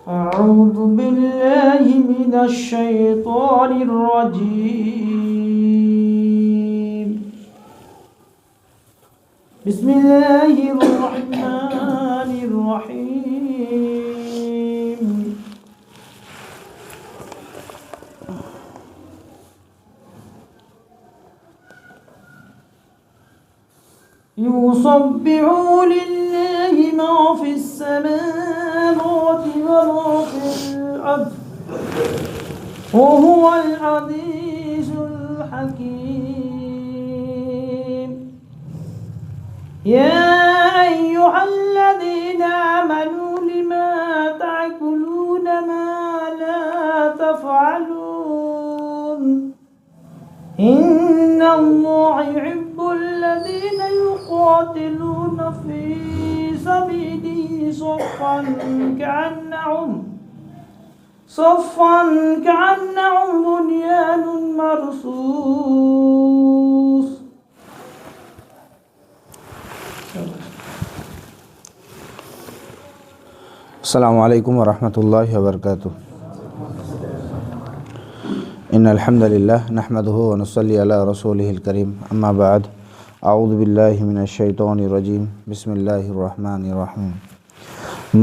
أعوذ بالله من الشيطان الرجيم. بسم الله الرحمن الرحيم. يسبح لله ما في السماوات وما في الأرض وهو العزيز الحكيم. يا أيها الذين آمنوا لما تأكلون ما لا تفعلون إن الله يحب الذين يقاتلون في سبيله صفا كأنهم بنيان مرصوص. السلام عليكم ورحمة الله وبركاته. إن الحمد لله نحمده ونصلي على رسوله الكريم. أما بعد، أعوذ بالله من الشيطان الرجيم. بسم الله الرحمن الرحيم.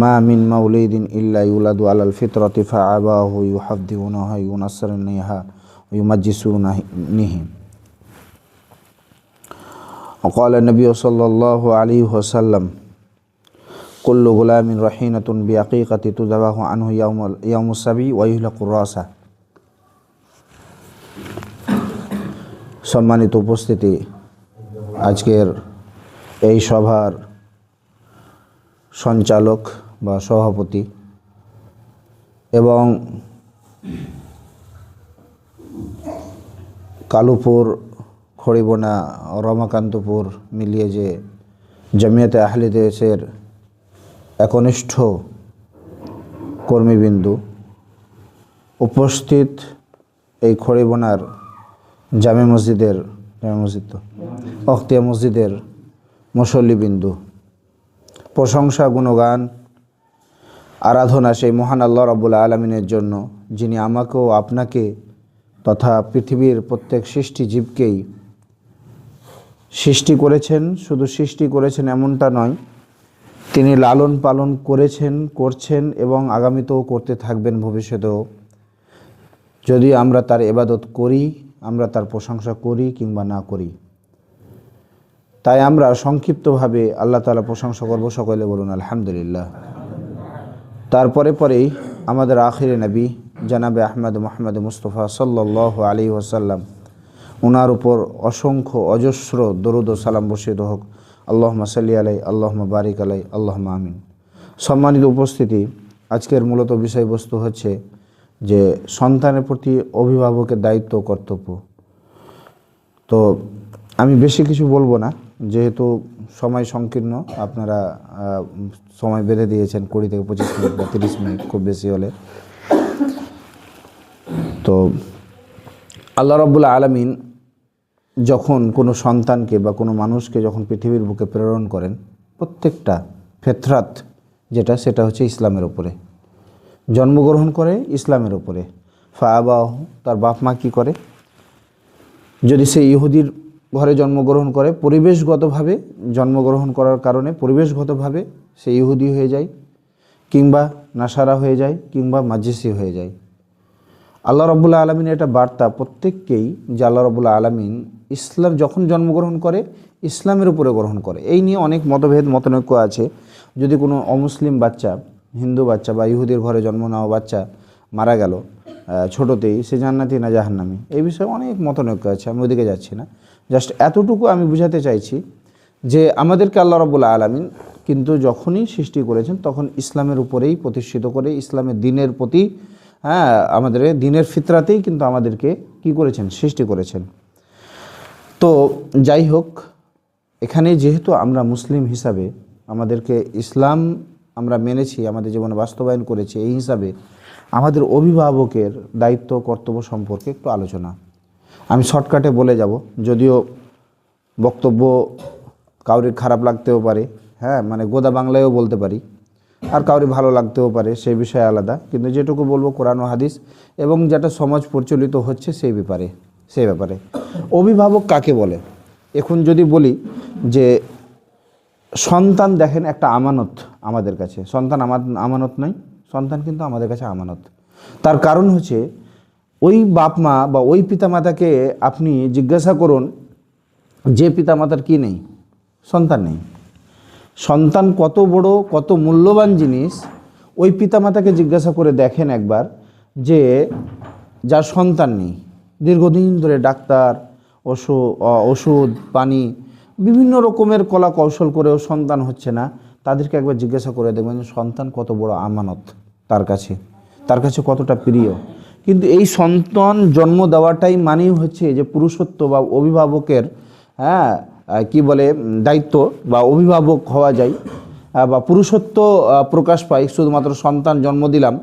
ما من مولود إلا يولد على الفطرة فآباؤه يحودونه وينصرانه ويمجسونه. وقال النبي صلى الله عليه وسلم: كل غلام رحينة بعقيقة تذبح عنه يوم السبي ويهلق الرأس. সম্মানিত উপস্থিতি, আজকের এই সভার সঞ্চালক বা সভাপতি এবং কালুপুর, খড়িবোনা, রমাকান্তপুর মিলিয়ে যে জমিয়তে আহলে হাদিসের একনিষ্ঠ কর্মীবিন্দু উপস্থিত এই খড়িবোনার জামে মসজিদের মুসল্লিবিন্দু, প্রশংসা, গুণগান, আরাধনা সেই মহান আল্লাহ রাব্বুল আলামিনের জন্য, যিনি আমাকেও আপনাকে তথা পৃথিবীর প্রত্যেক সৃষ্টি জীবকেই সৃষ্টি করেছেন। শুধু সৃষ্টি করেছেন এমনটা নয়, তিনি লালন পালন করছেন এবং আগামীতেও করতে থাকবেন, ভবিষ্যতেও। যদি আমরা তার ইবাদত করি, আমরা তার প্রশংসা করি কিংবা না করি, তাই আমরা সংক্ষিপ্তভাবে আল্লাহ তাআলা প্রশংসা করব। সকলে বলুন আলহামদুলিল্লাহ। পরেই আমাদের আখিরে নবী জনাবে আহমদ মুহাম্মদ মুস্তাফা সাল্লাল্লাহু আলাইহি ওয়াসাল্লাম, ওনার উপর অসংখ্য অজস্র দরুদ ও সালাম বর্ষিত হোক। আল্লাহুম্মা সাল্লি আলাইহি, আল্লাহুম্মা বারিক আলাইহি, আল্লাহুম্মা আমিন। সম্মানিত উপস্থিতি, আজকের মূলত বিষয়বস্তু হচ্ছে যে সন্তানের প্রতি অভিভাবকের দায়িত্ব, কর্তব্য। তো আমি বেশি কিছু বলবো না, যেহেতু সময় সংকীর্ণ। আপনারা সময় বেঁধে দিয়েছেন 20 থেকে 25 মিনিট বা 30 মিনিট খুব বেশি হলে। তো আল্লাহ রাব্বুল আলামিন যখন কোনো সন্তানকে বা কোনো মানুষকে যখন পৃথিবীর বুকে প্রেরণ করেন, প্রত্যেকটা ফিতরাত সেটা হচ্ছে ইসলামের উপরে, জন্মগ্রহণ করে ইসলামের উপরে। ফাআবাহু, তার বাপ মা কী করে? যদি সে ইহুদির ঘরে জন্মগ্রহণ করে, পরিবেশগতভাবে জন্মগ্রহণ করার কারণে পরিবেশগতভাবে সে ইহুদি হয়ে যায়, কিংবা নাসারা হয়ে যায়, কিংবা মাজেসি হয়ে যায়। আল্লাহ রাব্বুল আলামিনের এটা বার্তা প্রত্যেককেই, যে আল্লাহ রাব্বুল আলামিন ইসলাম যখন জন্মগ্রহণ করে ইসলামের উপরে গ্রহণ করে। এই নিয়ে অনেক মতনৈক্য আছে। যদি কোনো অমুসলিম বাচ্চা, হিন্দু বাচ্চা বা ইহুদির ঘরে জন্ম নেওয়া বাচ্চা মারা গেল ছোটোতেই, সে জান্নাতি না জাহান্নামী, এই বিষয়ে অনেক মতনৈক্য আছে। আমি ওদিকে যাচ্ছি না, জাস্ট এতটুকু আমি বুঝাতে চাইছি যে আমাদেরকে আল্লাহ রাব্বুল আলামিন কিন্তু যখনই সৃষ্টি করেছেন তখন ইসলামের উপরেই প্রতিষ্ঠিত করে, ইসলামের দিনের প্রতি, আমাদের দিনের ফিতরাতেই কিন্তু আমাদেরকে কি করেছেন? সৃষ্টি করেছেন। তো যাই হোক, এখানে যেহেতু আমরা মুসলিম হিসাবে আমাদেরকে ইসলাম আমরা মেনেছি, আমাদের জীবনে বাস্তবায়ন করেছি, এই হিসাবে আমাদের অভিভাবকের দায়িত্ব, কর্তব্য সম্পর্কে একটু আলোচনা আমি শর্টকাটে বলে যাব। যদিও বক্তব্য কাউরির খারাপ লাগতেও পারে, মানে গোদা বাংলায়ও বলতে পারি, আর কাউরি ভালো লাগতেও পারে, সেই বিষয়ে আলাদা। কিন্তু যেটুকু বলবো কোরআন ও হাদিস এবং যেটা সমাজ প্রচলিত হচ্ছে সেই ব্যাপারে অভিভাবক কাকে বলে। এখন যদি বলি যে সন্তান দেখেন একটা আমানত আমাদের কাছে, সন্তান আমানত নয়, সন্তান কিন্তু আমাদের কাছে আমানত। তার কারণ হচ্ছে ওই বাপ মা বা ওই পিতামাতাকে আপনি জিজ্ঞাসা করুন যে পিতামাতার কি নেই, সন্তান নেই। সন্তান কত বড় কত মূল্যবান জিনিস ওই পিতামাতাকে জিজ্ঞাসা করে দেখেন একবার, যে যার সন্তান নেই, দীর্ঘদিন ধরে ডাক্তার, ওষুধ পানি বিভিন্ন রকমের কলা কৌশল করেও সন্তান হচ্ছে না, তাদেরকে একবার জিজ্ঞাসা করে দেখবেন সন্তান কত বড় আমানত তার কাছে কতটা প্রিয়। কিন্তু এই সন্তান জন্ম দেওয়াটাই মানেই হচ্ছে যে পুরুষত্ব বা অভিভাবকের কি বলে দায়িত্ব, বা অভিভাবক হওয়া যায় বা পুরুষত্ব প্রকাশ পায়। শুধুমাত্র সন্তান জন্ম দিলাম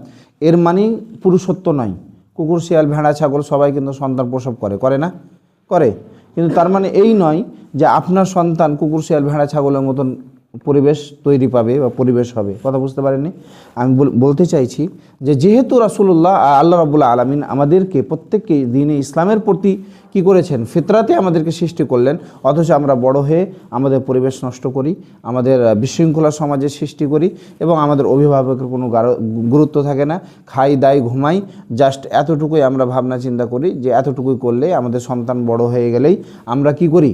এর মানেই পুরুষত্ব নয়। কুকুর, শিয়াল, ভেড়া, ছাগল সবাই কিন্তু সন্তান প্রসব করে না? করে। কিন্তু তার মানে এই নয় যে আপনার সন্তান কুকুর, শিয়াল, ভেড়া, ছাগলের মতন পরিবেশ তৈরি পাবে বা পরিবেশ হবে। কথা বুঝতে পারেননি? আমি বলতে চাইছি যে যেহেতু রাসূলুল্লাহ আল্লাহ রাব্বুল আলামিন আমাদেরকে প্রত্যেককে দ্বীনে ইসলামের প্রতি কি করেছেন, ফিতরাতে আমাদেরকে সৃষ্টি করলেন, অথচ আমরা বড় হয়ে আমাদের পরিবেশ নষ্ট করি, আমাদের বিশৃঙ্খলা সমাজের সৃষ্টি করি এবং আমাদের অভিভাবকের কোনো গুরুত্ব থাকে না। খাই, দাই, ঘুমাই, জাস্ট এতটুকুই আমরা ভাবনা চিন্তা করি যে এতটুকুই করলে আমাদের সন্তান বড় হয়ে গেলেই আমরা কি করি,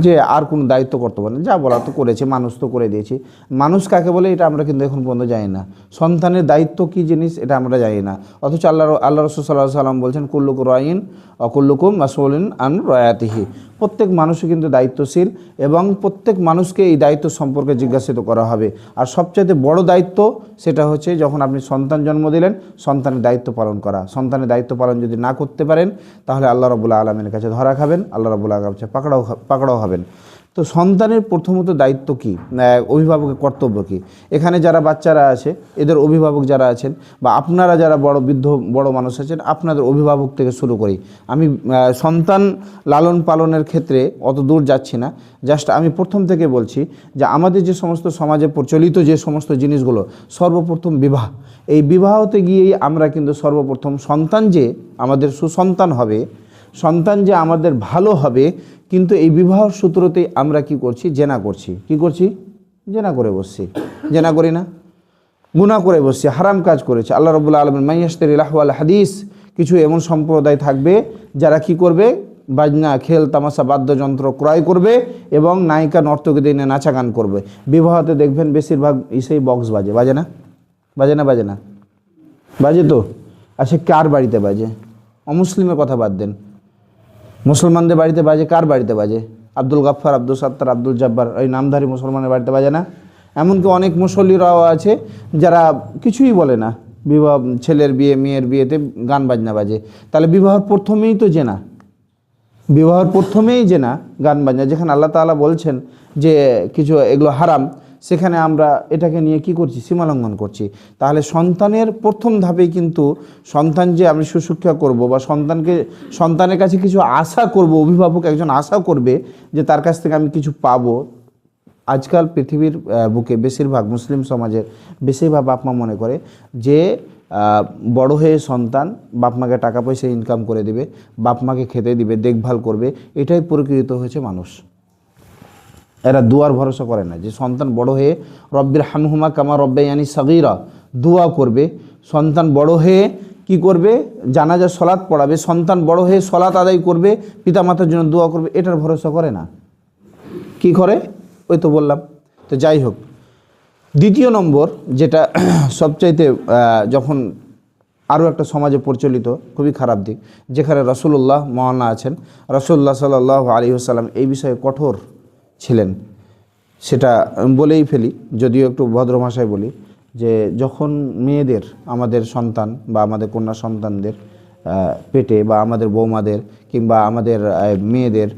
যে আর কোনো দায়িত্ব কর্তব্য না, যা বলা তো করেছে, মানুষ তো করে দিয়েছি। মানুষ কাকে বলে এটা আমরা কিন্তু এখন পর্যন্ত জানি না। সন্তানের দায়িত্ব কী জিনিস এটা আমরা জানি না। অথচ আল্লাহ রাসূল সাল্লাল্লাহু আলাইহি ওয়াসাল্লাম বলছেন কুল্লুকুম রাইন ওয়া কুল্লুকুম মাসউলুন আন রায়াতিহি। প্রত্যেক মানুষই কিন্তু দায়িত্বশীল এবং প্রত্যেক মানুষকে এই দায়িত্ব সম্পর্কে জিজ্ঞাসিত করা হবে। আর সবচেয়ে বড় দায়িত্ব সেটা হচ্ছে যখন আপনি সন্তান জন্ম দিলেন, সন্তানের দায়িত্ব পালন করা। সন্তানের দায়িত্ব পালন যদি না করতে পারেন তাহলে আল্লাহ রাব্বুল আলামিনের কাছে ধরা খাবেন, আল্লাহ রাব্বুল আলামিনের কাছে পাকড়াও হবেন। তো সন্তানের প্রথমত দায়িত্ব কি, অভিভাবকের কর্তব্য কি? এখানে যারা বাচ্চারা আছে এদের অভিভাবক যারা আছেন, বা আপনারা যারা বড় মানুষ আছেন, আপনাদের অভিভাবক থেকে শুরু করি। আমি সন্তান লালন পালনের ক্ষেত্রে অত দূর যাচ্ছি না, জাস্ট আমি প্রথম থেকে বলছি যে আমাদের যে সমস্ত সমাজে প্রচলিত যে সমস্ত জিনিসগুলো, সর্বপ্রথম বিবাহ। এই বিবাহতে গিয়েই আমরা কিন্তু সর্বপ্রথম সন্তান যে আমাদের সুসন্তান হবে, সন্তান যে আমাদের ভালো হবে, কিন্তু এই বিবাহ সূত্রতেই আমরা কি করছি, জেনা করছি। কি করছি? জেনা করে বসছি। জেনা করি না, গুনাহ করে বসছি, হারাম কাজ করেছে। আল্লাহ রাব্বুল আলামিন মাইয়াশতারি লাহু ওয়াল হাদিস, কিছু এমন সম্প্রদায় থাকবে যারা কি করবে, বাজনা, খেল, তামাশা, বাদ্যযন্ত্র ক্রয় করবে এবং নায়িকা নর্তকীদের নিয়ে নাচা গান করবে। বিবাহতে দেখবেন বেশিরভাগ ইসেই বক্স বাজে। বাজে না? বাজে তো। আচ্ছা, কার বাড়িতে বাজে? অমুসলিমের কথা বাদ দেন, মুসলমানদের বাড়িতে বাজে। কার বাড়িতে বাজে? আব্দুল গাফফার, আব্দুল সাত্তার, আব্দুল জব্বার, ওই নামধারী মুসলমানের বাড়িতে বাজে না? এমনকি অনেক মুসল্লিরাও আছে যারা কিছুই বলে না, বিবাহ, ছেলের বিয়ে, মেয়ের বিয়েতে গান বাজনা বাজে। তাহলে বিবাহের প্রথমেই তো জেনা, গান বাজনা। যেখানে আল্লাহ তাআলা বলছেন যে কিছু এগুলো হারাম, সেখানে আমরা এটাকে নিয়ে কি করছি, সীমালঙ্ঘন করছি। তাহলে সন্তানের প্রথম ধাপেই কিন্তু সন্তান যে আমি সুশিক্ষা করব বা সন্তানের কাছে কিছু আশা করব, অভিভাবক একজন আশা করবে যে তার কাছ থেকে আমি কিছু পাবো। আজকাল পৃথিবীর বুকে বেশিরভাগ মুসলিম সমাজের বেশিরভাগ বাপ মা মনে করে যে বড় হয়ে সন্তান বাপ মাকে টাকা পয়সা ইনকাম করে দিবে, বাপ মাকে খেতে দিবে, দেখভাল করবে, এটাই প্রকৃত হয়েছে মানুষ। এরা দুয়ার ভরসা করে না যে সন্তান বড় হয়ে রব্বির হামহুমা কামা রব্বায়ানি সাগীরা দোয়া করবে। সন্তান বড় হয়ে কি করবে, জানাজা সলাৎ পড়াবে। সন্তান বড় হয়ে সলাৎ আদায় করবে, পিতামাতার জন্য দোয়া করবে। এটার ভরসা করে না। কি করে? ওই তো বললাম। তো যাই হোক, দ্বিতীয় নম্বর যেটা সবচাইতে যখন আরও একটা সমাজে প্রচলিত খুবই খারাপ দিক, যেখানে রাসূলুল্লাহ মওলানা আছেন, রাসূলুল্লাহ সাল্লাল্লাহু আলাইহি ওয়াসাল্লাম এই বিষয়ে কঠোর ছিলেন। সেটা বলেই ফেলি, যদিও একটু ভদ্র ভাষায় বলি, যে যখন মেয়েদের, আমাদের সন্তান বা আমাদের কন্যা সন্তানদের পেটে, বা আমাদের বৌমাদের কিংবা আমাদের মেয়েদের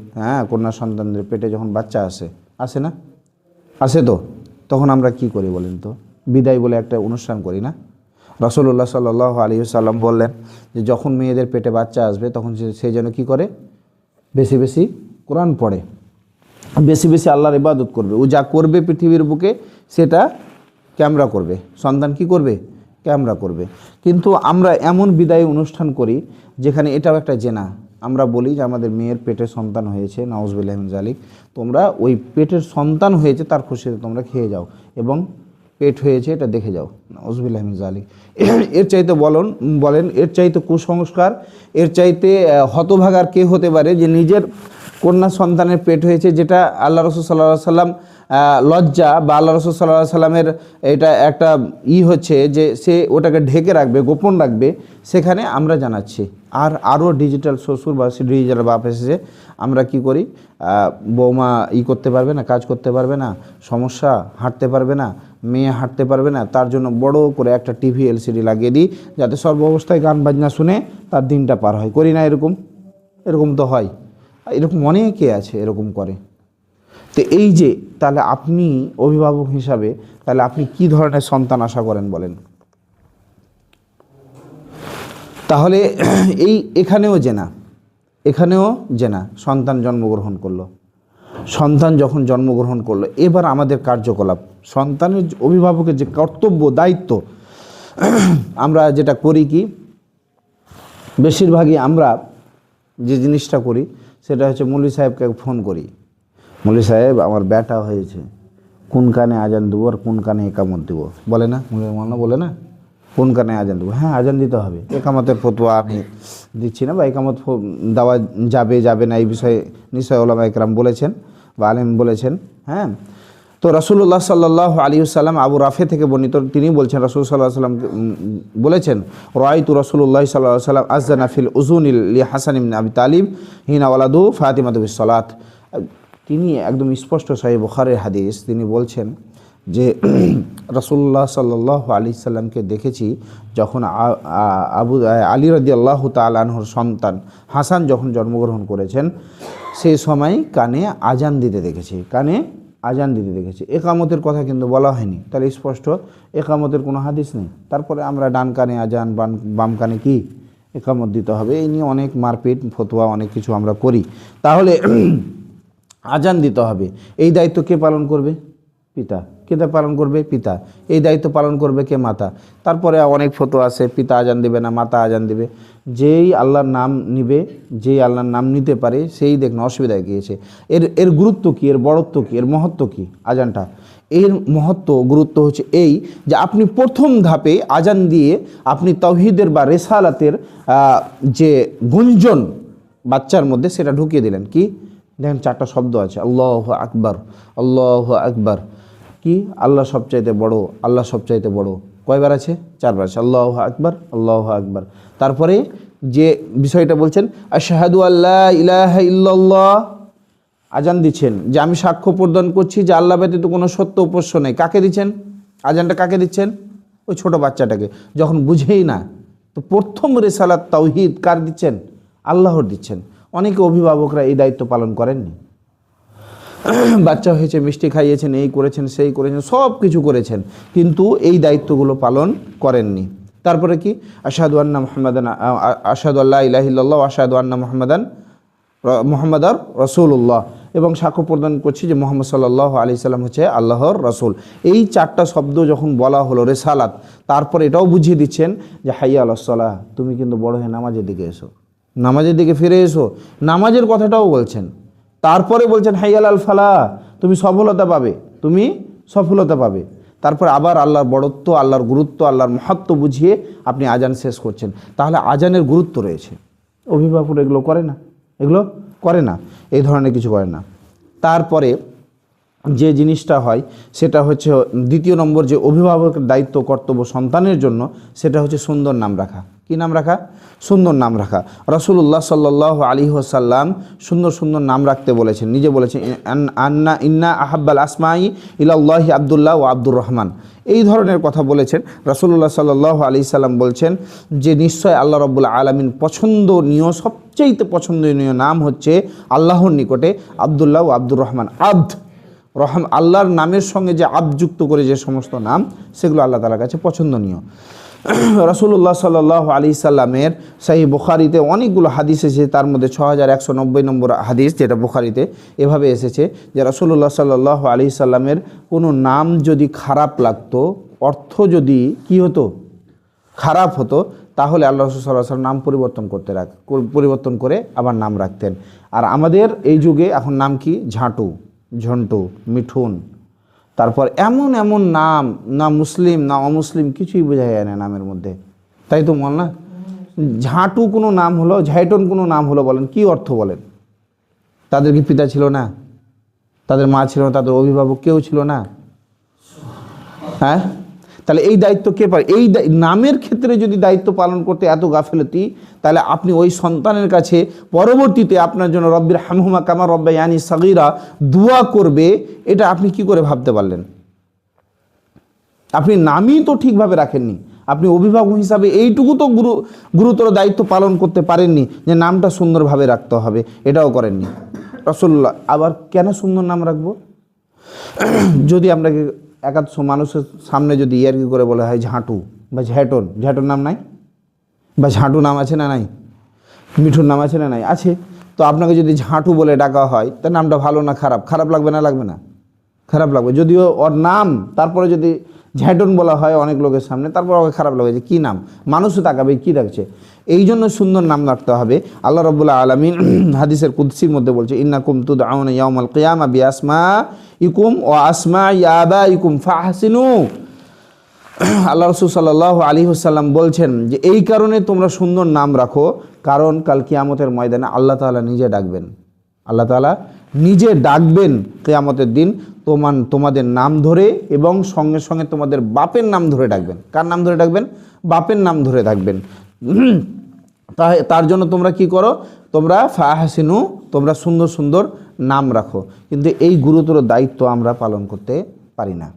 কন্যা সন্তানদের পেটে যখন বাচ্চা আসে না, আসে তো, তখন আমরা কি করি বলেন তো? বিদায় বলে একটা অনুষ্ঠান করি না? রাসূলুল্লাহ সাল্লাল্লাহু আলাইহি ওয়াসাল্লাম বললেন যে যখন মেয়েদের পেটে বাচ্চা আসবে তখন সে যেন কী করে, বেশি বেশি কোরআন পড়ে, বেশি বেশি আল্লাহর ইবাদত করবে। ও যা করবে পৃথিবীর বুকে সেটা ক্যামেরা করবে, সন্তান কি করবে, ক্যামেরা করবে। কিন্তু আমরা এমন বিদায় অনুষ্ঠান করি যেখানে এটাও একটা জেনা। আমরা বলি যে আমাদের মেয়ের পেটে সন্তান হয়েছে, নাউজুবিল্লাহি মিন যালিক, তোমরা ওই পেটের সন্তান হয়েছে তার খুশিতে তোমরা খেয়ে যাও এবং পেট হয়েছে এটা দেখে যাও, নাউজুবিল্লাহি মিন যালিক। এর চাইতে বলেন এর চাইতে কুসংস্কার, এর চাইতে হতভাগার কে হতে পারে যে নিজের কন্যা সন্তানের পেট হয়েছে, যেটা আল্লাহ রসুল সাল্লাল্লাহু আলাইহি সাল্লাম লজ্জা বা আল্লাহ রসুল সাল্লাল্লাহু আলাইহি সাল্লামের এটা একটা হচ্ছে যে সে ওটাকে ঢেকে রাখবে, গোপন রাখবে, সেখানে আমরা জানাচ্ছি। আর আরও ডিজিটাল শ্বশুর বা ডিজিটাল বাপ এসেছে, আমরা কি করি, বৌমা করতে পারবে না, কাজ করতে পারবে না, সমস্যা, হাঁটতে পারবে না, মেয়ে হাঁটতে পারবে না, তার জন্য বড় করে একটা টিভি এলসিডি লাগিয়ে দিই যাতে সর্ব অবস্থায় গান বাজনা শুনে তার দিনটা পার হয়। করি না এরকম? এরকম তো হয়, এরকম অনেকে আছে এরকম করে। তো এই যে তাহলে আপনি অভিভাবক হিসাবে তাহলে আপনি কি ধরনের সন্তান আশা করেন বলেন? তাহলে এখানেও জেনা সন্তান জন্মগ্রহণ করলো। সন্তান যখন জন্মগ্রহণ করলো, এবার আমাদের কার্যকলাপ, সন্তানের অভিভাবকের যে কর্তব্য দায়িত্ব, আমরা যেটা করি কি, বেশিরভাগই আমরা যে জিনিসটা করি সেটা হচ্ছে মৌলভী সাহেবকে ফোন করি, মৌলভী সাহেব আমার ব্যাটা হয়েছে, কোন কানে আজান দেবো আর কোন কানে একামত দেবো, বলে না মৌলভী বলে না, কোন কানে আজান দেবো? হ্যাঁ, আজান দিতে হবে। একামতের ফতোয়া আমি দিচ্ছি না, বা একামত দেওয়া যাবে না এই বিষয়ে নিশ্চয় ওলামা ইকরাম বলেছেন বা আলেম বলেছেন। হ্যাঁ, তো রাসূলুল্লাহ সাল্লাল্লাহু আলাইহি ওয়াসাল্লাম আবু রাফে থেকে বর্ণিত, তিনি বলছেন রাসূল সাল্লাল্লাহু আলাইহি ওয়াসাল্লাম বলেছেন, রাআইতু রাসূলুল্লাহ সাল্লাল্লাহু আলাইহি ওয়াসাল্লাম আযানা ফিল উযুনি লি হাসান ইবনে আবি তালিব হিনা ওয়ালাদু ফাতিমাতু বিস সালাত। তিনি একদম স্পষ্ট সহিহ বুখারীর হাদিস, তিনি বলছেন যে রাসূলুল্লাহ সাল্লাল্লাহু আলাইহি সাল্লামকে দেখেছি যখন আলী রাদিয়াল্লাহু তাআলা আনহুর সন্তান হাসান যখন জন্মগ্রহণ করেছেন, সেই সময় কানে আজান দিতে দেখেছি, একামতের কথা কিন্তু বলা হয়নি। তাহলে স্পষ্ট একামতের কোনো হাদিস নেই। তারপরে আমরা ডান কানে আজান, বাম কানে কি একামত দিতে হবে, এই নিয়ে অনেক মারপিট ফতোয়া অনেক কিছু আমরা করি। তাহলে আজান দিতে হবে, এই দায়িত্ব কে পালন করবে? পিতা। কে পালন করবে? পিতা। এই দায়িত্ব পালন করবে কে? মাতা। তারপরে অনেক ফতোয়া আছে, পিতা আজান দেবে না, মাতা আজান দেবে। যেই আল্লাহর নাম নিবে, যেই আল্লাহর নাম নিতে পারে সেই দেখুন অসুবিধায় গিয়েছে। এর গুরুত্ব কী, এর বড়ত্ব কী, এর মহত্ব কী? আজানটা এর মহত্ব গুরুত্ব হচ্ছে এই যে আপনি প্রথম ধাপে আজান দিয়ে আপনি তাওহীদের বা রিসালাতের যে গুঞ্জন বাচ্চার মধ্যে সেটা ঢুকিয়ে দিলেন। কি দেখেন, 4টা শব্দ আছে, আল্লাহু আকবার, আল্লাহু আকবার। কি? আল্লাহ সবচাইতে বড়, আল্লাহ সবচাইতে বড়। কয়বার আছে? 4বার আছে, আল্লাহু আকবার, আল্লাহু আকবার। তারপরে যে বিষয়টা বলছেন, আশহাদু আল্লা ইলাহা ইল্লাল্লাহ, আজান দিচ্ছেন যে আমি সাক্ষ্য প্রদান করছি যে আল্লাহ ব্যতীত কোনো সত্য উপাস্য নেই। কাকে দিচ্ছেন আজানটা? কাকে দিচ্ছেন? ওই ছোট বাচ্চাটাকে, যখন বুঝেই না। তো প্রথম রিসালাত তাওহীদ কার দিচ্ছেন? আল্লাহর দিচ্ছেন। অনেকে অভিভাবকরা এই দায়িত্ব পালন করেননি। বাচ্চা হয়েছে, মিষ্টি খাইয়েছেন, এই করেছেন, সেই করেছেন, সব কিছু করেছেন, কিন্তু এই দায়িত্বগুলো পালন করেননি। তারপরে কি? আশহাদু আন্না মুহাম্মাদান, আশহাদু আল্লা ইলাহা ইল্লাল্লাহ ওয়া আশহাদু আন্না মুহাম্মাদার রাসূলুল্লাহ, এবং সাক্ষ্য প্রদান করছি যে মুহাম্মদ সাল্লাল্লাহু আলাইহি সাল্লাম হচ্ছে আল্লাহর রাসূল। এই 4টা শব্দ যখন বলা হলো রিসালাত, তারপর এটাও বুঝিয়ে দিচ্ছেন যে হাইয়া আলাস সালাহ, তুমি কিন্তু বড় হয়ে নামাজের দিকে এসো, নামাজের দিকে ফিরে এসো। নামাজের কথাটাও বলছেন। তারপরে বলছেন হাইয়া আল ফালাহ, তুমি সফলতা পাবে, তুমি সফলতা পাবে। তারপর আবার আল্লাহর বড়ত্ব, আল্লাহর গুরুত্ব, আল্লাহর মহত্ব বুঝিয়ে আপনি আজান শেষ করছেন। তাহলে আজানের গুরুত্ব রয়েছে। অভিভাবক এগুলো করে না, এই ধরনের কিছু করে না। তারপরে যে জিনিসটা হয় সেটা হচ্ছে 2 নম্বর যে অভিভাবকের দায়িত্ব কর্তব্য সন্তানের জন্য, সেটা হচ্ছে সুন্দর নাম রাখা। কি নাম রাখা? সুন্দর নাম রাখা। রাসূলুল্লাহ সাল্লাল্লাহু আলাইহি ওয়াসাল্লাম সুন্দর সুন্দর নাম রাখতে বলেছেন। নিজে বলেছেন, ইন্না আহাব্বাল আসমাই ইলাল্লাহি আব্দুল্লাহ ও আব্দুর রহমান। এই ধরনের কথা বলেছেন রাসূলুল্লাহ সাল্লাল্লাহু আলাইহি সাল্লাম। বলছেন যে নিশ্চয় আল্লাহ রাব্বুল আলামিন পছন্দনীয়, সবচেয়ে পছন্দনীয় নাম হচ্ছে আল্লাহর নিকটে আব্দুল্লাহ ও আব্দুর রহমান। আল্লাহর নামের সঙ্গে যে আব্দ যুক্ত করে যে সমস্ত নাম, সেগুলো আল্লাহ তাআলার কাছে পছন্দনীয়। রাসূলুল্লাহ সাল্লাল্লাহু আলাইহি সাল্লামের সহিহ বুখারীতে অনেকগুলো হাদিস এসেছে, তার মধ্যে 6190 নম্বর হাদিস যেটা বুখারীতে এভাবে এসেছে যে রাসূলুল্লাহ সাল্লাল্লাহু আলাইহি সাল্লামের কোনো নাম যদি খারাপ লাগতো, অর্থ যদি কি হতো, খারাপ হতো, তাহলে আল্লাহ রাসূল সাল্লাল্লাহু আলাইহি ওয়াসাল্লাম নাম পরিবর্তন করে আবার নাম রাখতেন। আর আমাদের এই যুগে এখন নাম কি, ঝাঁটু, ঝন্টু, মিঠুন, তারপর এমন এমন নাম, না মুসলিম না অমুসলিম কিছুই বোঝা যায় না নামের মধ্যে, তাই তো বল না? ঝাঁটু কোনো নাম হলো, ঝাইটন কোনো নাম হলো, বলেন কি অর্থ বলেন? তাদের কি পিতা ছিল না? তাদের মা ছিল না? তাদের অভিভাবক কেউ ছিল না? হ্যাঁ, তাহলে এই দায়িত্ব কে পারে? এই নামের ক্ষেত্রে যদি দায়িত্ব পালন করতে এত গাফিলতি, তাহলে আপনি ওই সন্তানের কাছে পরবর্তীতে আপনার জন্য রব্বির হামহুমা কামা রব্বায়ানি সাগীরা দোয়া করবে, এটা আপনি কি করে ভাবতে পারলেন? আপনি নামই তো ঠিকভাবে রাখেননি, আপনি অভিভাবক হিসাবে এইটুকু তো গুরুতর দায়িত্ব পালন করতে পারেননি যে নামটা সুন্দরভাবে রাখতে হবে, এটাও করেননি। রাসূলুল্লাহ আবার কেন সুন্দর নাম রাখবো? যদি আপনাকে একাদশ মানুষের সামনে যদি ইয়ার্কি করে বলা হয় ঝাঁটু বা ঝ্যাটন, ঝ্যাটন নাম নাই? বা ঝাঁটু নাম আছে না নাই? মিঠুর নাম আছে না নাই? আছে। তো আপনাকে যদি ঝাঁটু বলে ডাকা হয়, তার নামটা ভালো না খারাপ? খারাপ লাগবে না লাগবে না? খারাপ লাগবে। যদিও ওর নাম, তারপরে যদি ঝ্যাটন বলা হয় অনেক লোকের সামনে, তারপর ওকে খারাপ লাগবে যে কী নাম, মানুষও তাকাবে কী রাখছে। এই জন্য সুন্দর নাম রাখতে হবে। আল্লাহ রাব্বুল আলামিন হাদিসের কুদসির মধ্যে বলছে, ইন্নাকুম তুদআউনা ইয়াউমাল কিয়ামা বিআসমাইকুম ওয়া আসমাই আবাইকুম ফাহসিনু। আল্লাহ রাসূল সাল্লাল্লাহু আলাইহি ওয়াসাল্লাম বলছেন যে এই কারণে তোমরা সুন্দর নাম রাখো, কারণ কাল কিয়ামতের ময়দানে আল্লাহ তাআলা নিজে ডাকবেন। আল্লাহ তাআলা নিজে ডাকবেন কিয়ামতের দিন তোমাদের নাম ধরে, এবং সঙ্গে সঙ্গে তোমাদের বাপের নাম ধরে ডাকবেন। কার নাম ধরে ডাকবেন? বাপের নাম ধরে ডাকবেন। তার জন্য তোমরা কি করো? তোমরা ফাহসিনু, তোমরা সুন্দর সুন্দর নাম রাখো। কিন্তু এই গুরুতর দায়িত্ব আমরা পালন করতে পারি না।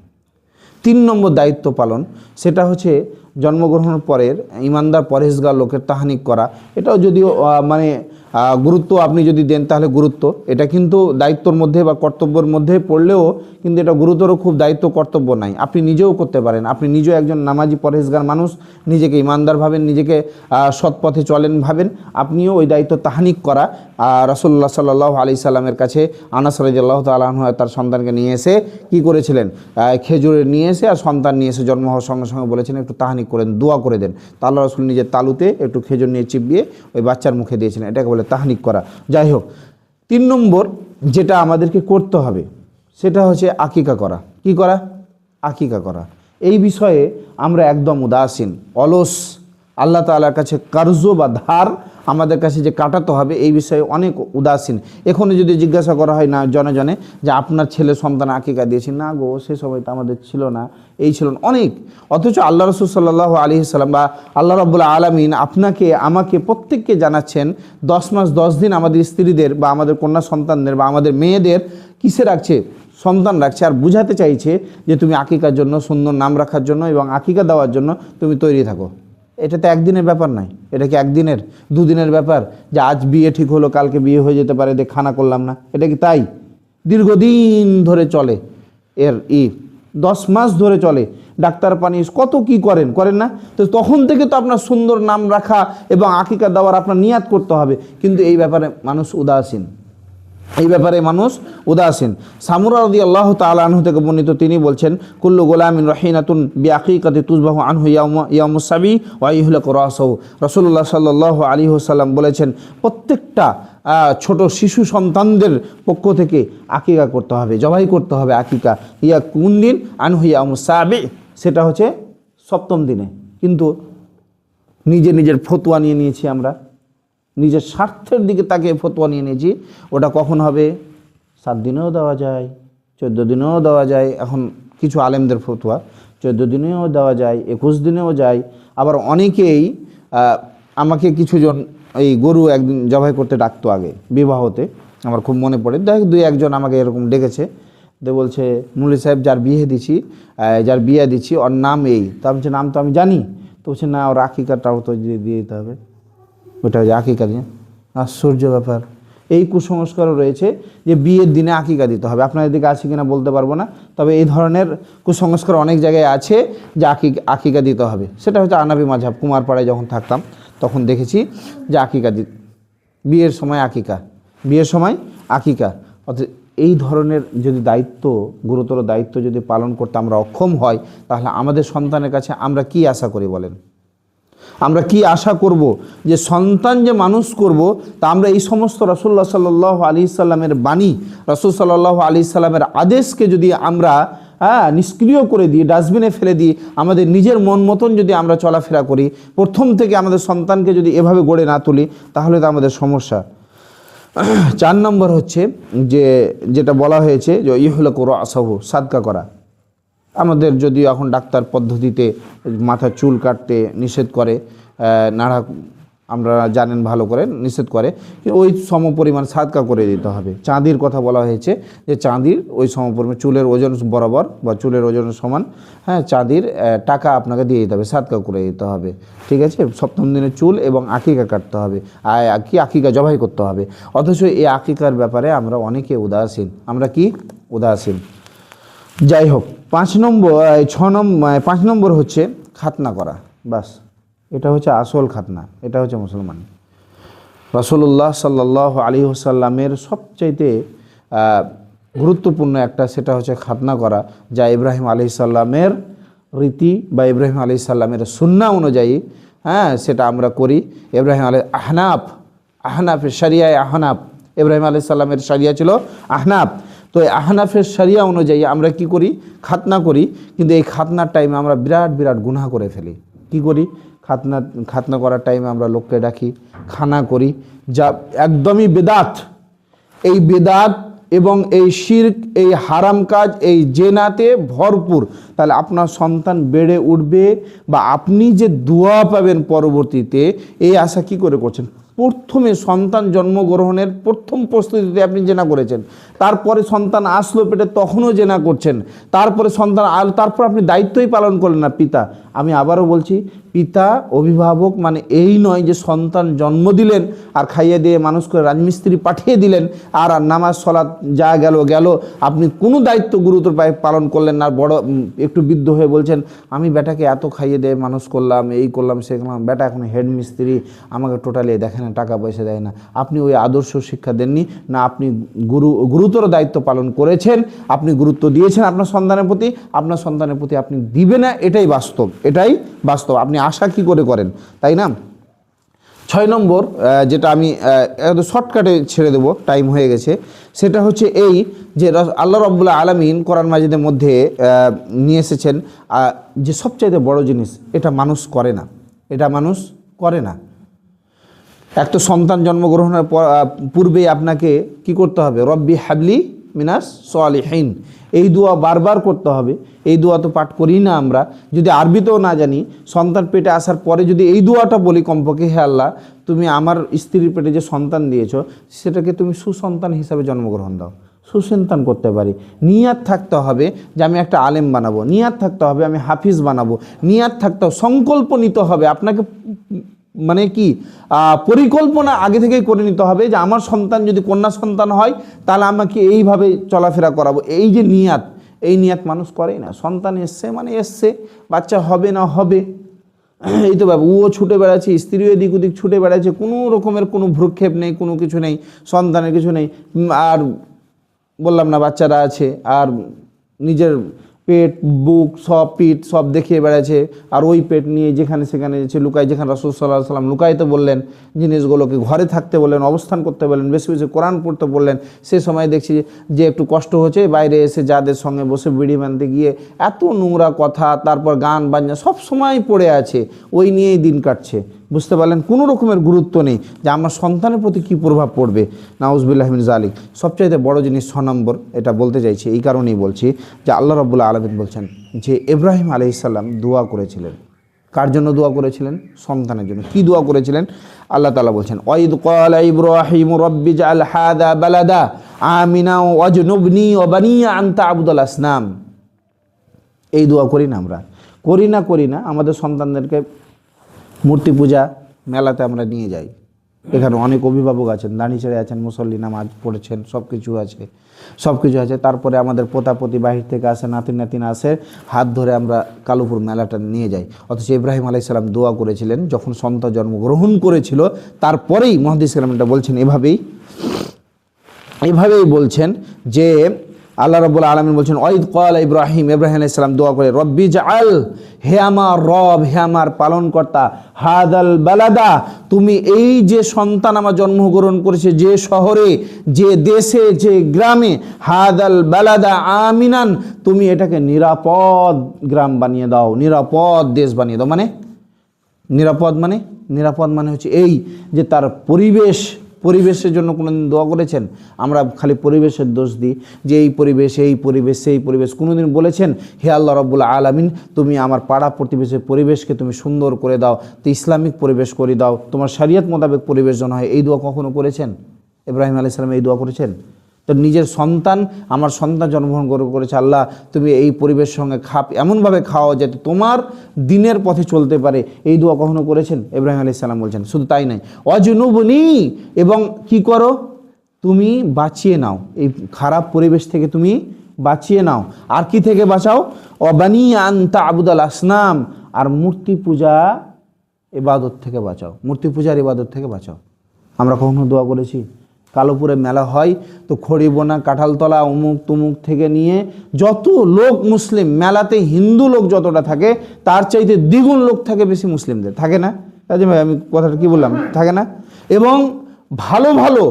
3 নম্বর দায়িত্ব পালন, সেটা হচ্ছে জন্মগ্রহণের পরের ইমানদার পরহেজগার লোকের তাহনিক করা। এটাও যদিও মানে গুরুত্ব আপনি যদি দেন তাহলে গুরুত্ব, এটা কিন্তু দায়িত্বর মধ্যে বা কর্তব্যের মধ্যে পড়লেও কিন্তু এটা গুরুতর খুব দায়িত্ব কর্তব্য নাই, আপনি নিজেও করতে পারেন। আপনি নিজেও একজন নামাজি পরহেজগার মানুষ, নিজেকে ইমানদার ভাবেন, নিজেকে সৎ পথে চলেন ভাবেন, আপনিও ওই দায়িত্ব তাহনিক করা। রাসূলুল্লাহ সাল্লাল্লাহু আলাইহি সাল্লামের কাছে আনাস রাদিয়াল্লাহু তাআলা আনহু তার সন্তানকে নিয়ে এসে কি করেছিলেন? খেজুরে নিয়ে এসে আর সন্তান নিয়ে এসে জন্ম হওয়ার সঙ্গে সঙ্গে বলেছেন একটু তাহনিক করেন, দোয়া করে দেন। তা আল্লাহ রাসূল নিজের তালুতে একটু খেজুর নিয়ে চিবিয়ে ওই বাচ্চার মুখে দিয়েছিলেন, এটাকে বলে তাহনিক করা। যাই হোক, 3 নম্বর যেটা আমাদেরকে করতে হবে সেটা হচ্ছে আকিকা করা। কি করা? আকিকা করা। এই বিষয়ে আমরা একদম উদাসীন, অলস। আল্লাহ তাআলার কাছে কার্য বা ধার আমাদের কাছে যে কাটাতে হবে, এই বিষয়ে অনেক উদাসীন। এখনও যদি জিজ্ঞাসা করা হয় না জনে জনে যে আপনার ছেলে সন্তান আকিকা দিয়েছি, না গো সে সময় তো আমাদের ছিল না, এই ছিল না, অনেক। অথচ আল্লাহ রাসূল সাল্লাল্লাহু আলাইহি সাল্লাম বা আল্লাহ রাব্বুল আলামিন আপনাকে আমাকে প্রত্যেককে জানাচ্ছেন 10 মাস 10 দিন আমাদের স্ত্রীদের বা আমাদের কন্যা সন্তানদের বা আমাদের মেয়েদের কিসে রাখছে? সন্তান রাখছে। আর বুঝাতে চাইছে যে তুমি আকিকার জন্য, সুন্দর নাম রাখার জন্য এবং আকিকা দেওয়ার জন্য তুমি তৈরি থাকো। এটা তো একদিনের ব্যাপার নয়, এটা কি একদিনের 2 দিনের ব্যাপার যে আজ বিয়ে ঠিক হলো কালকে বিয়ে হয়ে যেতে পারে, দেখ খানা করলাম না, এটা কি তাই? দীর্ঘদিন ধরে চলে, এর 10 মাস ধরে চলে। ডাক্তার পানি কত কি করেন না? তো তখন থেকে তো আপনার সুন্দর নাম রাখা এবং আকিকা দেওয়ার আপনার নিয়াত করতে হবে, কিন্তু এই ব্যাপারে মানুষ উদাসীন। সামুরা রাদিয়াল্লাহু তাআলা আনহু থেকে বর্ণিত, তিনি বলছেন কুল্লু গোলামিন রাহিনাতুন বিআকিকাতি তুযবাহু আনহু ইয়াউমুস সাবি ওয়া ইহলাকু রাসুহু। রাসূলুল্লাহ সাল্লাল্লাহু আলাইহি ওয়াসাল্লাম বলেছেন প্রত্যেকটা ছোট শিশু সন্তানদের পক্ষ থেকে আকিকা করতে হবে, জবাই করতে হবে। আকিকা ইয়া কোন দিন? আনহু ইয়াউমুস সাবি, সেটা হচ্ছে 7ম দিনে। কিন্তু নিজের ফতোয়া নিয়ে নিয়েছি আমরা, নিজের স্বার্থের দিকে তাকে ফতোয়া নিয়ে নিয়েছি। ওটা কখন হবে? 7 দিনেও দেওয়া যায়, 14 দিনেও দেওয়া যায়। এখন কিছু আলেমদের ফতোয়া 14 দিনেও দেওয়া যায়, 21 দিনেও যায়। আবার অনেকেই আমাকে কিছুজন এই গরু একদিন জবাই করতে ডাকতো আগে বিবাহতে, আমার খুব মনে পড়ে। 2-1জন আমাকে এরকম ডেকেছে, তো বলছে মুল্লি সাহেব যার বিয়ে দিচ্ছি ওর নাম এই। তা বলছে নাম তো আমি জানি। তো বলছে না, ওর আকিকাটাও তো দিয়ে দিতে হবে, ওটা হচ্ছে আকিকা দিয়ে। আশ্চর্য ব্যাপার, এই কুসংস্কারও রয়েছে যে বিয়ের দিনে আকিকা দিতে হবে। আপনাদের দিকে আছে কিনা বলতে পারবো না, তবে এই ধরনের কুসংস্কার অনেক জায়গায় আছে যে আকিকা দিতে হবে। সেটা হচ্ছে আনাবি মাযহাব। কুমারপাড়ায় যখন থাকতাম তখন দেখেছি যে বিয়ের সময় আকিকা। অর্থাৎ এই ধরনের যদি গুরুতর দায়িত্ব যদি পালন করতে আমরা অক্ষম হয়, তাহলে আমাদের সন্তানের কাছে আমরা কি আশা করি বলেন? আমরা কি আশা করব যে সন্তান যে মানুষ করব, তা আমরা এই সমস্ত রাসূলুল্লাহ সাল্লাল্লাহু আলাইহি সাল্লামের বাণী, রাসূল সাল্লাল্লাহু আলাইহি সাল্লামের আদেশকে যদি আমরা নিষ্ক্রিয় করে দিই, ডাস্টবিনে ফেলে দিই, আমাদের নিজের মন মতন যদি আমরা চলাফেরা করি, প্রথম থেকে আমাদের সন্তানকে যদি এভাবে গড়ে না তুলি, তাহলে তো আমাদের সমস্যা। 4 নম্বর হচ্ছে যেটা বলা হয়েছে যে ইহলাকু রাসাহু, সাদকা করা। আমাদের যদি এখন ডাক্তার পদ্ধতিতে মাথার চুল কাটতে নিষেধ করে, নাড়া আমরা জানেন ভালো করে নিষেধ করে, ওই সমপরিমাণ সাদকা করে দিতে হবে। চাঁদির কথা বলা হয়েছে যে চাঁদির ওই সমপরিমাণ চুলের ওজন বরাবর বা চুলের ওজনের সমান, চাঁদির টাকা আপনাকে দিয়ে দিতে হবে, সাদকা করে দিতে হবে। ঠিক আছে, 7ম দিনে চুল এবং আকিকা কাটতে হবে, আকিকা জবাই করতে হবে। অথচ এই আকিকার ব্যাপারে আমরা অনেকে উদাসীন। যাই হোক, 5 নম্বর হচ্ছে খাতনা করা। বাস, এটা হচ্ছে আসল খাতনা, এটা হচ্ছে মুসলমান। রাসূলুল্লাহ সাল্লাল্লাহু আলাইহি ওয়াসাল্লামের সবচাইতে গুরুত্বপূর্ণ একটা, সেটা হচ্ছে খাতনা করা, যা ইব্রাহিম আলাইহিস সালামের রীতি বা ইব্রাহিম আলাইহিস সালামের সুন্নাহ অনুযায়ী সেটা আমরা করি। ইব্রাহিম আহনাফের শরিয়ায় ইব্রাহিম আলাইহিস সালামের শরিয়া ছিল আহনাফ। তো এই আহনাফের শরিয়া অনুযায়ী আমরা কি করি? খাতনা করি। কিন্তু এই খাতনার টাইমে আমরা বিরাট গুনাহ করে ফেলি। কি করি? খাতনা করার টাইমে আমরা লোককে ডাকি, খানা করি, যা একদমই বেদাত। এই বেদাত এবং এই শিরক, এই হারাম কাজ, এই জেনাতে ভরপুর। তাহলে আপনার সন্তান বেড়ে উঠবে বা আপনি যে দোয়া পাবেন পরবর্তীতে, এই আশা কি করে করছেন? প্রথমে সন্তান জন্মগ্রহণের প্রথম প্রস্তুতিতে আপনি জেনা করেছেন, তারপরে সন্তান আসলো পেটে তখনও জেনা করছেন, তারপরে তারপর আপনি দায়িত্বই পালন করলেন না, পিতা। আমি আবারও বলছি, পিতা অভিভাবক মানে এই নয় যে সন্তান জন্ম দিলেন আর খাইয়ে দিয়ে মানুষ করে রাজমিস্ত্রি পাঠিয়ে দিলেন আর নামাজ সালাত যা গেল, আপনি কোনো দায়িত্ব গুরুতর পালন করলেন না। বড় একটু বৃদ্ধ হয়ে বলছেন, আমি বেটাকে এত খাইয়ে দিয়ে মানুষ করলাম, এই করলাম সে করলাম, বেটা এখন হেড মিস্ত্রি, আমাকে টোটালি দেখে না, টাকা পয়সা দেয় না। আপনি ওই আদর্শ শিক্ষা দেননি না, আপনি গুরুতর দায়িত্ব পালন করেছেন, আপনি গুরুত্ব দিয়েছেন আপনার সন্তানের প্রতি আপনি দিবে না, এটাই বাস্তব। আপনি আশা কি করে করেন, তাই না? 6 নম্বর, যেটা আমি শর্টকাটে ছেড়ে দেবো, টাইম হয়ে গেছে, সেটা হচ্ছে এই যে আল্লাহ রাব্বুল আলামিন কোরআন মাজিদের মধ্যে নিয়ে এসেছেন যে সবচাইতে বড় জিনিস, এটা মানুষ করে না। একটা সন্তান জন্মগ্রহণের পূর্বেই আপনাকে কি করতে হবে? রব্বি হাবলি মিনাস সালিহিন, এই দোয়া বারবার করতে হবে। এই দোয়া তো পাঠ করি না আমরা, যদি আরবিতেও না জানি, সন্তান পেটে আসার পরে যদি এই দোয়াটা বলি কমপক্ষে, হে আল্লাহ, তুমি আমার স্ত্রীর পেটে যে সন্তান দিয়েছো সেটাকে তুমি সুসন্তান হিসাবে জন্মগ্রহণ দাও, সুসন্তান করতে পারি। নিয়াত থাকতে হবে যে আমি একটা আলেম বানাবো, নিয়াত থাকতে হবে আমি হাফিজ বানাবো, নিয়াত থাকতে হবে, সংকল্প নিতে হবে আপনাকে, মানে কি পরিকল্পনা আগে থেকেই করে নিতে হবে যে আমার সন্তান যদি কন্যা সন্তান হয় তাহলে আমাকে এইভাবে চলাফেরা করাবো। এই যে নিয়াত, এই নিয়াত মানুষ করেই না। সন্তান এসছে, বাচ্চা হবে না হবে, এই তো বাবু, ও ছুটে বেড়াচ্ছে, স্ত্রীও এদিক ওদিক ছুটে বেড়াচ্ছে, কোনো রকমের কোনো ভ্রুক্ষেপ নেই, কোনো কিছু নেই, সন্তানের কিছু নেই। আর বললাম না, বাচ্চারা আছে আর নিজের পেট বুক পিঠ সব দেখিয়ে বেড়াচ্ছে, আর ওই পেট নিয়ে যেখানে সেখানে লুকায়, যেখানে রাসূল সাল্লাল্লাহু আলাইহি ওয়াসাল্লাম লুকাইতে বললেন, জিনিসগুলোকে ঘরে থাকতে বললেন, অবস্থান করতে বললেন, বেশি বেশি কোরআন পড়তে বললেন, সে সময় দেখছি যে একটু কষ্ট হচ্ছে, বাইরে এসে যাদের সঙ্গে বসে বিড়ি বানতে গিয়ে এত নোংরা কথা, তারপর গান বাজনা সব সময় পড়ে আছে, ওই নিয়েই দিন কাটছে। বুঝতে পারলেন? কোনো রকমের গুরুত্ব নেই যে আমার সন্তানের প্রতি কী প্রভাব পড়বে। নাউজুবিল্লাহি মিন যালিক। সবচাইতে বড় জিনিস 6 নম্বর, এটা বলতে চাইছি এই কারণেই বলছি যে আল্লাহ রাব্বুল আলামিন বলছেন যে ইব্রাহিম আলাইহিস সালাম দোয়া করেছিলেন। কার জন্য দোয়া করেছিলেন? সন্তানের জন্য। কি দোয়া করেছিলেন? আল্লাহ তাআলা বলছেন, ওয়াইদ ক্বালা ইব্রাহিমু রাব্বি জাআল হাযা বালাদা আমিনা ওয়াজনুবনি ওয়া বানিয়া আন তা'বুদাল আসনাম। এই দোয়া করি না আমরা? করি না। আমাদের সন্তানদেরকে মূর্তি পূজা মেলাতে আমরা নিয়ে যাই, এখানে অনেক অভিভাবক আছেন, দাঁড়িয়ে ছেড়ে আছেন, মুসল্লি, নামাজ পড়েছেন, সব কিছু আছে। তারপরে আমাদের পোতাপতি বাহির থেকে আসে, নাতিন আসে, হাত ধরে আমরা কালুপুর মেলাটা নিয়ে যাই। অথচ ইব্রাহিম আলাইহিস সালাম দোয়া করেছিলেন যখন সন্তান জন্মগ্রহণ করেছিল, তারপরেই মুহাদ্দিস কেরামটা বলছেন এভাবেই বলছেন যে আল্লাহ রাব্বুল আলামিন বলছেন ওয়াইদ ক্বালা ইব্রাহিম আলাইহিস সালাম দোয়া করে, রব্বি জাআল, হে আমার রব, হে আমার পালনকর্তা, হাদাল বালাদা, তুমি এই যে সন্তান আমার জন্মগ্রহণ করেছে, যে শহরে, যে দেশে, যে গ্রামে, হাদাল বালাদা আমিনান, তুমি এটাকে নিরাপদ গ্রাম বানিয়ে দাও, নিরাপদ দেশ বানিয়ে দাও। নিরাপদ মানে হচ্ছে এই যে তার পরিবেশের জন্য কোনোদিন দোয়া করেছেন? আমরা খালি পরিবেশের দোষ দিই যে এই পরিবেশ, সেই পরিবেশ। কোনোদিন বলেছেন হে আল্লাহ রাব্বুল আলামিন, তুমি আমার পাড়া প্রতিবেশের পরিবেশকে তুমি সুন্দর করে দাও, তো ইসলামিক পরিবেশ করে দাও, তোমার শরিয়ত মোতাবেক পরিবেশ যেন হয়, এই দোয়া কখনো করেছেন? ইব্রাহিম আলাইহিস সালাম এই দোয়া করেছেন? তো নিজের সন্তান, আমার সন্তান জন্মগ্রহণ করেছে, আল্লাহ তুমি এই পরিবেশের সঙ্গে এমনভাবে খাওয়া যাতে তোমার দিনের পথে চলতে পারে, এই দোয়া কখনো করেছেন? ইব্রাহিম আলাইহিস সালাম বলছেন। শুধু তাই নয়, অজনুবনি, এবং কি করো, তুমি বাঁচিয়ে নাও, এই খারাপ পরিবেশ থেকে তুমি বাঁচিয়ে নাও। আর কি থেকে বাঁচাও? অবানি আনতা আবুদাল আসনাম, আর মূর্তি পূজা ইবাদত থেকে বাঁচাও, মূর্তি পূজার ইবাদত থেকে বাঁচাও। আমরা কখনো দোয়া করেছি? কালোপুরে মেলা হয় তো খড়িবোনা, কাঁঠালতলা, অমুক তুমুক থেকে নিয়ে যত লোক মুসলিম, মেলাতে হিন্দু লোক যতটা থাকে তার চাইতে দ্বিগুণ লোক থাকে বেশি মুসলিমদের, থাকে না? ভাই আমি কথাটা কি বললাম, থাকে না? এবং ভালো ভালো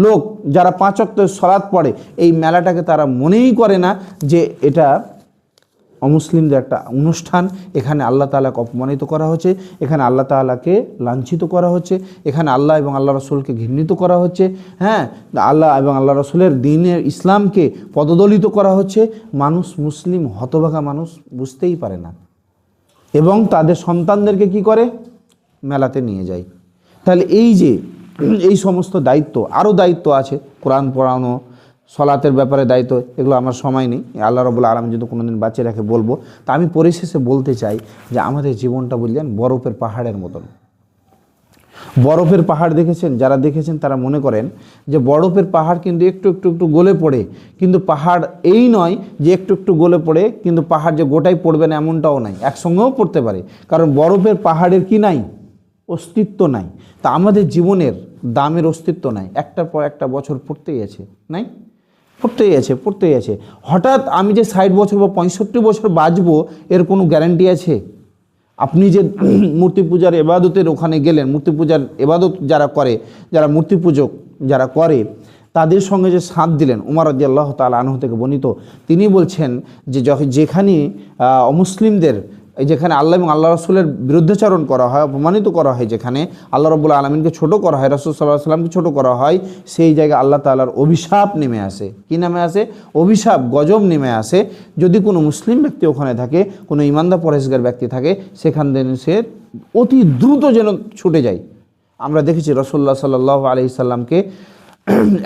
লোক যারা 5 ওয়াক্ত সালাত পড়ে, এই মেলাটাকে তারা মনেই করে না যে এটা অমুসলিমদের একটা অনুষ্ঠান, এখানে আল্লাহ তাআলাকে অপমানিত করা হচ্ছে, এখানে আল্লাহ তাআলাকে লাঞ্ছিত করা হচ্ছে, এখানে আল্লাহ এবং আল্লাহ রসুলকে ঘৃণিত করা হচ্ছে, হ্যাঁ, আল্লাহ এবং আল্লাহ রসুলের দ্বীনের ইসলামকে পদদলিত করা হচ্ছে। মানুষ, মুসলিম হতভাগা মানুষ বুঝতেই পারে না, এবং তাদের সন্তানদেরকে কি করে? মেলাতে নিয়ে যায়। তাহলে এই যে এই সমস্ত দায়িত্ব, আরও দায়িত্ব আছে, কোরআন পড়ানো, সলাতের ব্যাপারে দায়িত্ব, এগুলো আমার সময় নেই, আল্লাহ রাব্বুল আলামিন যদি কোনোদিন বাঁচিয়ে রাখে বলবো। তা আমি পরিশেষে বলতে চাই যে আমাদের জীবনটা বুঝলেন বরফের পাহাড়ের মতন। বরফের পাহাড় দেখেছেন? যারা দেখেছেন তারা মনে করেন যে বরফের পাহাড় কিন্তু একটু একটু একটু গলে পড়ে, কিন্তু পাহাড় এই নয় যে একটু একটু গলে পড়ে, কিন্তু পাহাড় যে গোটাই পড়বে না এমনটাও নাই, একসঙ্গেও পড়তে পারে, কারণ বরফের পাহাড়ের কি নাই? অস্তিত্ব নাই। তা আমাদের জীবনের দামের অস্তিত্ব নাই, একটার পর একটা বছর পড়তেই আছে, নাই? পড়তেই আছে। হঠাৎ আমি যে 60 বছর বা 65 বছর বাঁচবো এর কোনো গ্যারান্টি আছে? আপনি যে মূর্তি পূজার এবাদতের ওখানে গেলেন, মূর্তি পূজার এবাদত যারা করে, যারা মূর্তি পূজক যারা করে, তাদের সঙ্গে যে সাথ দিলেন, উমর রাদিয়াল্লাহু তাআলা আনহু থেকে বর্ণিত, তিনি বলছেন যে যেখানে অমুসলিমদের, যেখানে আল্লাহ এবং আল্লাহ রসুলের বিরুদ্ধাচরণ করা হয়, অপমানিত করা হয়, যেখানে আল্লাহ রাব্বুল আলামিনকে ছোট করা হয়, রাসূল সাল্লাল্লাহু আলাইহি ওয়াসাল্লামকে ছোট করা হয়, সেই জায়গায় আল্লাহ তাআলার অভিশাপ নেমে আসে। কি নামে আসে? অভিশাপ, গজব নেমে আসে। যদি কোনো মুসলিম ব্যক্তি ওখানে থাকে, কোনো ইমানদার পরহেজগার ব্যক্তি থাকে, সেখান থেকে সে অতি দ্রুত যেন ছুটে যায়। আমরা দেখেছি রাসূলুল্লাহ সাল্লাল্লাহু আলাইহি সাল্লামকে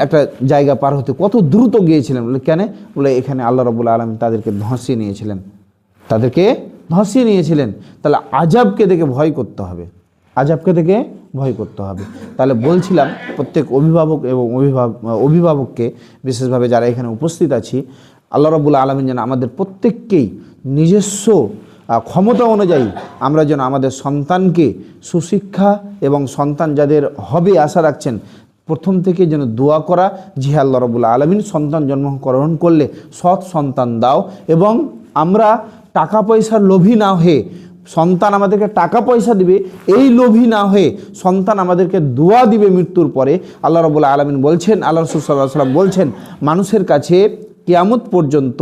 একটা জায়গা পার হতে কত দ্রুত গিয়েছিলেন, বলে কেন? বলে এখানে আল্লাহ রাব্বুল আলামিন তাদেরকে ধসিয়ে নিয়েছিলেন, তাহলে আযাবকে দেখে ভয় করতে হবে, তাহলে বলছিলাম প্রত্যেক অভিভাবক এবং অভিভাবককে, বিশেষভাবে যারা এখানে উপস্থিত আছি, আল্লাহ রাব্বুল আলামিন যেন আমাদের প্রত্যেককেই নিজস্ব ক্ষমতা অনুযায়ী আমরা যেন আমাদের সন্তানকে সুশিক্ষা, এবং সন্তান যাদের হবে আশা রাখছেন, প্রথম থেকে যেন দোয়া করা যে আল্লাহ রাব্বুল আলামিন সন্তান জন্মগ্রহণ করলে সৎ সন্তান দাও, এবং আমরা টাকা পয়সার লোভী না হয়ে, সন্তান আমাদেরকে টাকা পয়সা দিবে এই লোভী না হয়ে সন্তান আমাদেরকে দোয়া দিবে মৃত্যুর পরে। আল্লাহ রাব্বুল আলামিন বলছেন, আল্লাহ রাসূল সাল্লাল্লাহু আলাইহি ওয়াসাল্লাম বলছেন, মানুষের কাছে কিয়ামত পর্যন্ত,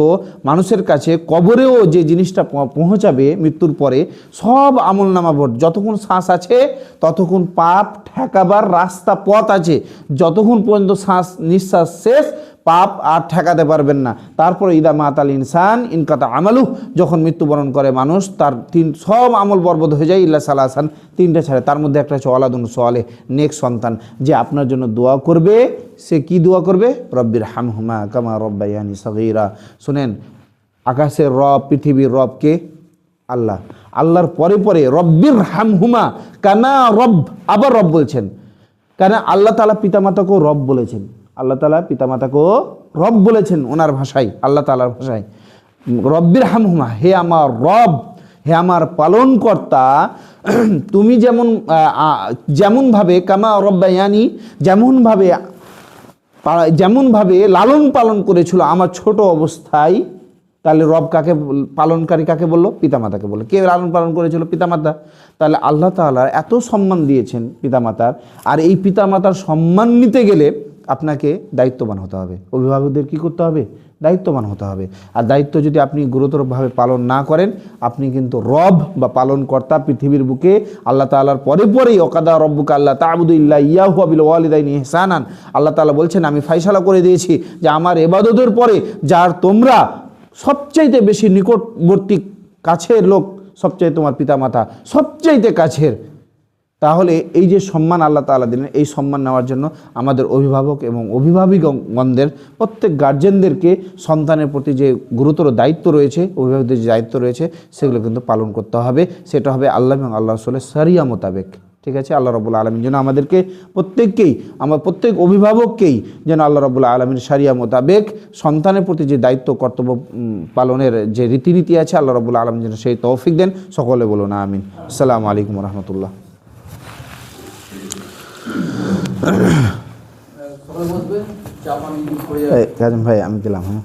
মানুষের কাছে কবরেও যে জিনিসটা পৌঁছাবে মৃত্যুর পরে, সব আমলনামা ভোট, যতক্ষণ শ্বাস আছে ততক্ষণ পাপ ঠেকাবার রাস্তা পথ আছে, যতক্ষণ পর্যন্ত নিঃশ্বাস শেষ পাপ আর ঠেকাতে পারবেন না। তারপরে ইদা মাতাল ইনসান ইনকাতা আমালু, যখন মৃত্যুবরণ করে মানুষ, তার সব আমল বরবাদ হয়ে যায়, ইল্লা সালাসান, 3টে ছাড়ে। তার মধ্যে একটা হচ্ছে ওয়ালাদুন সালেহ, নেক সন্তান, যে আপনার জন্য দোয়া করবে। সে কি দোয়া করবে? রব্বির হামহুমা কামা রব্বায়ানি সগীরা। শুনেন, আকাশের রব, পৃথিবীর রব কে? আল্লাহ। আল্লাহর পরে পরে রব্বির হামহুমা কামা রব, আবার রব বলছেন। কারণ আল্লাহ তাআলা পিতামাতাকেও রব বলেছেন, আল্লাহ তাআলা পিতামাতাকেও রব বলেছেন ওনার ভাষায়, আল্লাহ তাআলার ভাষায়, রব্বির হামহুমা, হে আমার রব, হে আমার পালনকর্তা, তুমি যেমনভাবে কামা রব্বায়ানি, যেমনভাবে লালন পালন করেছিল আমার ছোট অবস্থায়। তাহলে রব কাকে, পালনকারী কাকে বললো? পিতামাতাকে বললো। কে লালন পালন করেছিল? পিতামাতা। তাহলে আল্লাহ তাআলা এত সম্মান দিয়েছেন পিতামাতার, আর এই পিতামাতার সম্মান নিতে গেলে আপনাকে দায়িত্ববান হতে হবে। অভিভাবকদের কি করতে হবে? দায়িত্ববান হতে হবে। আর দায়িত্ব যদি আপনি গুরুতরভাবে পালন না করেন, আপনি কিন্তু রব বা পালনকর্তা পৃথিবীর বুকে আল্লাহ তাআলার পরেই ওয়াকাদা রব্বুকা আল্লা তা'বুদু ইল্লা ইয়াহু ওয়া বিল ওয়ালিদাইনি ইহসানান, আল্লাহ তাআলা বলছেন আমি ফায়সালা করে দিয়েছি যে আমার ইবাদতের পরে যার তোমরা সবচাইতে বেশি নিকটবর্তী কাছের লোক, সবচাইতে তোমার পিতামাতা সবচাইতে কাছের। তাহলে এই যে সম্মান আল্লাহ তাআলা দিলেন, এই সম্মান নেওয়ার জন্য আমাদের অভিভাবক এবং অভিভাবিকগণদের, প্রত্যেক গার্জেনদেরকে সন্তানের প্রতি যে গুরুতর দায়িত্ব রয়েছে, অভিভাবকদের যে দায়িত্ব রয়েছে, সেগুলো কিন্তু পালন করতে হবে। সেটা হবে আল্লাহ এবং আল্লাহ রাসূলের শরিয়া মোতাবেক। ঠিক আছে? আল্লাহ রাব্বুল আলামিন যেন আমাদেরকে প্রত্যেককেই, আমার প্রত্যেক অভিভাবককেই যেন আল্লাহ রাব্বুল আলামিন শরিয়া মোতাবেক সন্তানের প্রতি যে দায়িত্ব কর্তব্য পালনের যে রীতিনীতি আছে, আল্লাহ রাব্বুল আলামিন যেন সেই তৌফিক দেন। সকলে বলুন আমিন। আসসালামু আলাইকুম ওয়া রাহমাতুল্লাহ। কাজম ভাই আমি গেলাম। হ্যাঁ।